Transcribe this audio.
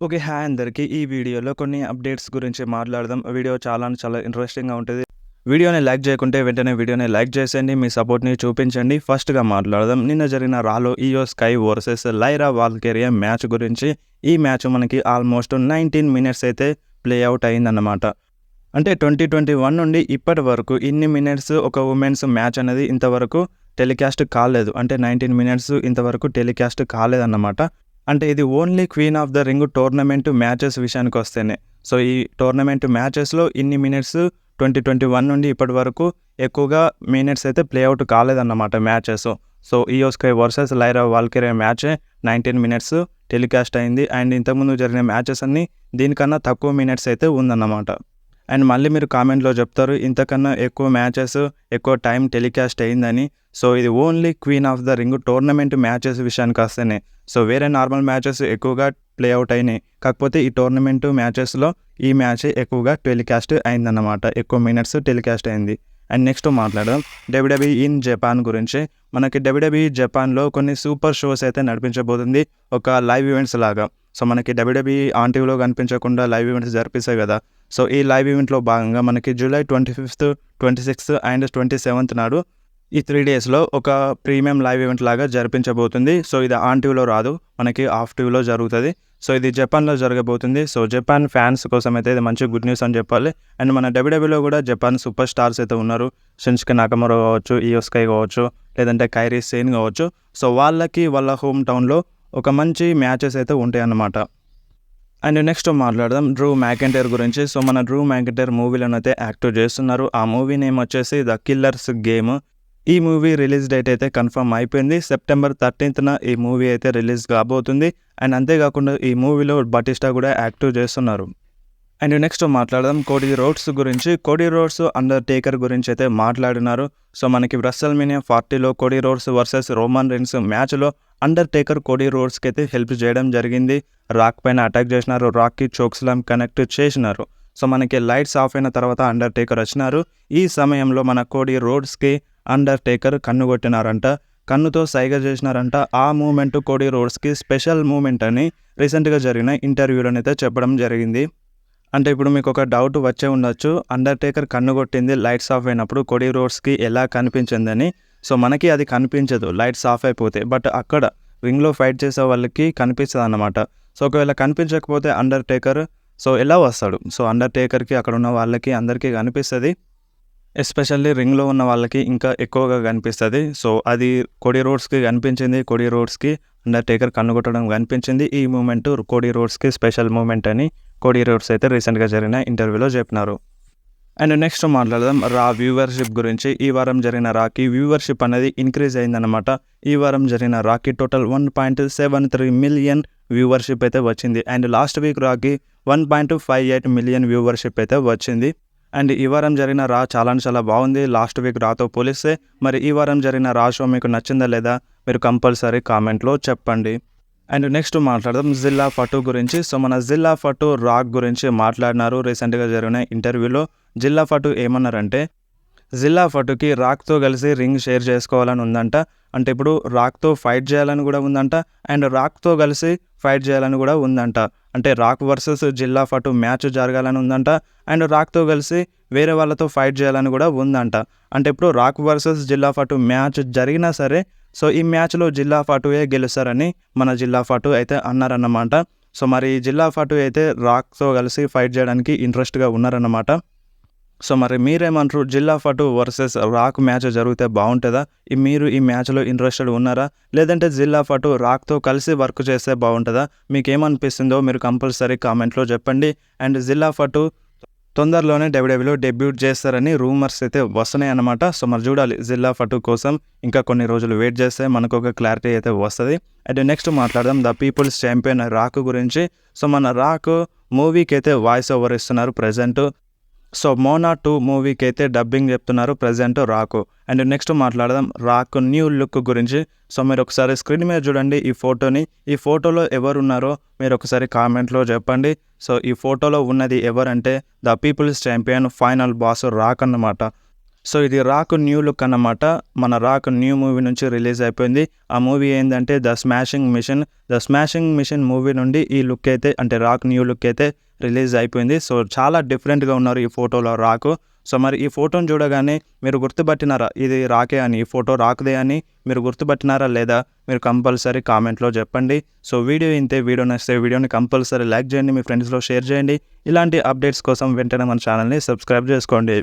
Okay. Hi అందరికి. ఈ వీడియోలో కొన్ని అప్డేట్స్ గురించి మాట్లాడదాం. వీడియో చాలా ఇంట్రెస్టింగ్‌గా ఉంటది. వీడియోని లైక్ చేయకుంటే వెంటనే వీడియోని లైక్ చేసేయండి. మీ సపోర్ట్‌ని చూపించండి. ఫస్ట్‌గా మాట్లాడదాం. నిన్న జరిగిన రాలో ఇయో స్కై వర్సెస్ లైరా వాల్కేరియా మ్యాచ్ గురించి. ఈ మ్యాచ్ మనకి ఆల్మోస్ట్ 19 మినిట్స్ అయితే ప్లే ఔట్ అయిందన్నమాట. అంటే 2021 నుండి ఇప్పటి వరకు ఇన్ని మినిట్స్ ఒక ఉమెన్స్ మ్యాచ్ అనేది ఇంతవరకు టెలికాస్ట్ కాలేదు. అంటే 19 మినిట్స్ ఇంతవరకు టెలికాస్ట్ కాలేదన్నమాట. అంటే ఇది only queen of the ring tournament matches విషయానికొస్తేనే. సో, ఈ టోర్నమెంట్ మ్యాచెస్‌లో ఇన్ని మినిట్స్ 2021 నుండి ఇప్పటి వరకు ఎక్కువగా మినిట్స్ అయితే ప్లే ఔట్ కాలేదన్నమాట matches. So, Iyo sky versus Lyra Valkyria మ్యాచే 19 మినిట్స్ టెలికాస్ట్ అయింది. అండ్ ఇంతకుముందు జరిగిన మ్యాచెస్ అన్నీ దీనికన్నా తక్కువ మినిట్స్ అయితే ఉందన్నమాట. అండ్ మళ్ళీ మీరు కామెంట్‌లో చెప్తారు ఇంతకన్నా ఎక్కువ మ్యాచెస్, ఎక్కువ టైం టెలికాస్ట్ అయిందని. సో, ఇది only queen of the ring tournament matches విషయానికొస్తేనే. సో, వేరే నార్మల్ మ్యాచెస్ ఎక్కువగా ప్లే ఔట్ అయినాయి. కాకపోతే ఈ టోర్నమెంట్ మ్యాచెస్‌లో ఈ మ్యాచే ఎక్కువగా టెలికాస్ట్ అయిందన్నమాట. ఎక్కువ మినిట్స్ టెలికాస్ట్ అయింది. అండ్ నెక్స్ట్ మాట్లాడదాం డబ్ల్యూడబ్ల్యూఈ ఇన్ జపాన్ గురించి. మనకి డబ్ల్యూడబ్ల్యూఈ జపాన్‌లో కొన్ని సూపర్ షోస్ అయితే నడిపించబోతుంది. ఒక లైవ్ ఈవెంట్స్ లాగా. సో, మనకి డబ్ల్యూడబ్ల్యూఈ ఆన్ టీవీలో కనిపించకుండా లైవ్ ఈవెంట్స్ జరిపిస్తాయి కదా! సో, ఈ లైవ్ ఈవెంట్‌లో భాగంగా మనకి జూలై 25థ్, 26థ్ అండ్ 27థ్ నాడు ఈ 3 డేస్‌లో ఒక ప్రీమియం లైవ్ ఈవెంట్ లాగా జరిపించబోతుంది. సో, ఇది ఆన్ టీవీలో రాదు. మనకి ఆఫ్ టీవీలో జరుగుతది. సో, ఇది జపాన్‌లో జరగబోతుంది. సో, జపాన్ ఫ్యాన్స్ కోసం అయితే ఇది మంచి గుడ్ న్యూస్ అని చెప్పాలి. అండ్ మన డబ్ల్యూడబ్ల్యూలో కూడా జపాన్ సూపర్ స్టార్స్ అయితే ఉన్నారు. షిన్సుకే నాకమోటో కావచ్చు, ఇయో స్కై కావచ్చు, లేదంటే కైరీ సేన్ కావచ్చు. సో, వాళ్ళకి వాళ్ళ హోమ్ టౌన్‌లో ఒక మంచి మ్యాచెస్ అయితే ఉంటాయన్నమాట. అండ్ నెక్స్ట్ మాట్లాడదాం డ్రూ మ్యాకెంటైర్ గురించి. సో, మన డ్రూ మ్యాకెంటైర్ మూవీలోనైతే యాక్టివ్ చేస్తున్నారు. ఆ మూవీ నేమ్ వచ్చేసి ద కిల్లర్స్ గేమ్. ఈ మూవీ రిలీజ్ డేట్ అయితే కన్ఫర్మ్ అయిపోయింది. సెప్టెంబర్ 13థ్‌న ఈ మూవీ అయితే రిలీజ్ కాబోతుంది. అండ్ అంతేకాకుండా ఈ మూవీలో బటిస్టా కూడా యాక్టివ్ చేస్తున్నారు. అండ్ నెక్స్ట్ మాట్లాడదాం కోడీ రోడ్స్ గురించి. కోడీ రోడ్స్, అండర్ టేకర్ గురించి అయితే మాట్లాడినారు. సో, మనకి WrestleMania 40లో Cody Rhodes versus Roman Reigns మ్యాచ్‌లో అండర్ టేకర్ కోడీ రోడ్స్‌కి అయితే హెల్ప్ చేయడం జరిగింది. రాక్ పైన అటాక్ చేసినారు. రాక్‌కి చోక్ స్లామ్ కనెక్ట్ చేసినారు. సో, మనకి లైట్స్ ఆఫ్ అయిన తర్వాత అండర్ టేకర్ వచ్చినారు. ఈ సమయంలో మన కోడీ రోడ్స్‌కి అండర్ టేకర్ కన్ను కొట్టినారంట. కన్నుతో సైగ చేసినారంట. ఆ మూమెంట్ కోడీ రోడ్స్‌కి స్పెషల్ మూమెంట్ అని రీసెంట్‌గా జరిగిన ఇంటర్వ్యూలోనైతే చెప్పడం జరిగింది. అంటే ఇప్పుడు మీకు ఒక డౌట్ వచ్చే ఉండొచ్చు. అండర్ టేకర్ కన్ను కొట్టింది లైట్స్ ఆఫ్ అయినప్పుడు కోడీ రోడ్స్‌కి ఎలా కనిపించిందని. సో, మనకి అది కనిపించదు లైట్స్ ఆఫ్ అయిపోతే. బట్ అక్కడ రింగ్‌లో ఫైట్ చేసే వాళ్ళకి కనిపిస్తదన్నమాట. సో, ఒకవేళ కనిపించకపోతే అండర్ టేకర్ ఎలా వస్తాడు? సో, అండర్ టేకర్‌కి అక్కడ ఉన్న వాళ్ళకి అందరికీ కనిపిస్తది. ఎస్పెషల్లీ రింగ్‌లో ఉన్న వాళ్ళకి ఇంకా ఎక్కువగా కనిపిస్తది. సో, అది కోడీ రోడ్స్‌కి కనిపించింది. కోడీ రోడ్స్‌కి అండర్ టేకర్ కన్ను కొట్టడం కనిపించింది. ఈ మూమెంట్ కోడీ రోడ్స్‌కి స్పెషల్ మూమెంట్ అని కోడీ రోడ్స్ అయితే రీసెంట్‌గా జరిగిన ఇంటర్వ్యూలో చెప్పినారు. అండ్ నెక్స్ట్ మాట్లాడదాం రా వ్యూవర్షిప్ గురించి. ఈ వారం జరిగిన రాకి వ్యూవర్షిప్ అనేది ఇంక్రీజ్ అయిందన్నమాట. ఈ వారం జరిగిన రాకి టోటల్ 1.73 మిలియన్ వ్యూవర్షిప్ అయితే వచ్చింది. And last week Rocky 1.58 million viewership అయితే వచ్చింది. అండ్ ఈ వారం జరిగిన రా చాలా బాగుంది లాస్ట్ వీక్ రాతో పోలిస్తే. మరి ఈ వారం జరిగిన రా షో మీకు నచ్చిందా లేదా? మీరు కంపల్సరీ కామెంట్లో చెప్పండి. అండ్ నెక్స్ట్ మాట్లాడదాం జిల్లా ఫటు గురించి. సో, మన జిల్లా ఫటు రాక్ గురించి మాట్లాడినారు రీసెంట్‌గా జరిగిన ఇంటర్వ్యూలో. జిల్లా ఫటు ఏమన్నారంటే జిల్లా ఫటుకి రాక్‌తో కలిసి రింగ్ షేర్ చేసుకోవాలని ఉందంట. అంటే ఇప్పుడు రాక్‌తో ఫైట్ చేయాలని కూడా ఉందంట. అండ్ రాక్‌తో కలిసి ఫైట్ చేయాలని కూడా ఉందంట. అంటే రాక్ వర్సెస్ జిల్లా ఫటు మ్యాచ్ జరగాలని ఉందంట. అండ్ రాక్‌తో కలిసి వేరే వాళ్ళతో ఫైట్ చేయాలని కూడా ఉందంట. అంటే ఇప్పుడు రాక్ వర్సెస్ జిల్లా ఫటు మ్యాచ్ జరిగినా సరే సో, ఈ మ్యాచ్‌లో జిల్లా ఫటుయే గెలుస్తారని మన జిల్లా ఫటు అయితే అన్నారన్నమాట. సో, మరి జిల్లా ఫటు అయితే రాక్‌తో కలిసి ఫైట్ చేయడానికి ఇంట్రెస్ట్‌గా ఉన్నారన్నమాట. సో, మరి మీరేమంటారు? జిల్లా ఫటు వర్సెస్ రాక్ మ్యాచ్ జరిగితే బాగుంటుందా? మీరు ఈ మ్యాచ్‌లో ఇంట్రెస్టెడ్ ఉన్నారా? లేదంటే జిల్లా ఫటు రాక్‌తో కలిసి వర్క్ చేస్తే బాగుంటుందా? మీకేమనిపిస్తుందో మీరు కంపల్సరీ కామెంట్లో చెప్పండి. అండ్ జిల్లా ఫటు తొందరలోనే డబ్ల్యూడబ్ల్యూలో డెబ్యూట్ చేస్తారని రూమర్స్ అయితే వస్తున్నాయి అన్నమాట. సో, మరి చూడాలి జిల్లా ఫటు కోసం ఇంకా కొన్ని రోజులు వెయిట్ చేస్తే మనకు ఒక క్లారిటీ అయితే వస్తుంది. అండ్ నెక్స్ట్ మాట్లాడదాం ద పీపుల్స్ ఛాంపియన్ రాక్ గురించి. సో, మన రాక్ మూవీకి అయితే వాయిస్ ఓవర్ ఇస్తున్నారు ప్రజెంట్. సో, మోనా 2 మూవీకి అయితే డబ్బింగ్ చెప్తున్నారు ప్రజెంట్ రాకు. అండ్ నెక్స్ట్ మాట్లాడదాం రాక్ న్యూ లుక్ గురించి. సో, మీరు ఒకసారి స్క్రీన్ మీద చూడండి ఈ ఫోటోని. ఈ ఫోటోలో ఎవరున్నారో మీరు ఒకసారి కామెంట్లో చెప్పండి. సో, ఈ ఫోటోలో ఉన్నది ఎవరంటే the people's champion final boss Rock అన్నమాట. సో ఇది రాక్ న్యూ లుక్ అన్నమాట. మన రాక్ న్యూ మూవీ నుంచి రిలీజ్ అయిపోయింది. ఆ మూవీ ఏందంటే ద స్మాషింగ్ మిషన్ మూవీ నుండి ఈ లుక్ అయితే అంటే రాక్ న్యూ లుక్ అయితే రిలీజ్ అయిపోయింది. సో చాలా డిఫరెంట్గా ఉన్నారు ఈ ఫోటోలో రాకు. సో మరి ఈ ఫోటోని చూడగానే మీరు గుర్తుపట్టినారా ఇది రాకే అని, ఈ ఫోటో రాక్దే అని మీరు గుర్తుపట్టినారా లేదా? మీరు కంపల్సరీ కామెంట్లో చెప్పండి. సో వీడియో ఇంతే. వీడియో నచ్చితే వీడియోని కంపల్సరీ లైక్ చేయండి, మీ ఫ్రెండ్స్లో షేర్ చేయండి. ఇలాంటి అప్డేట్స్ కోసం వెంటనే మన ఛానల్ని సబ్స్క్రైబ్ చేసుకోండి.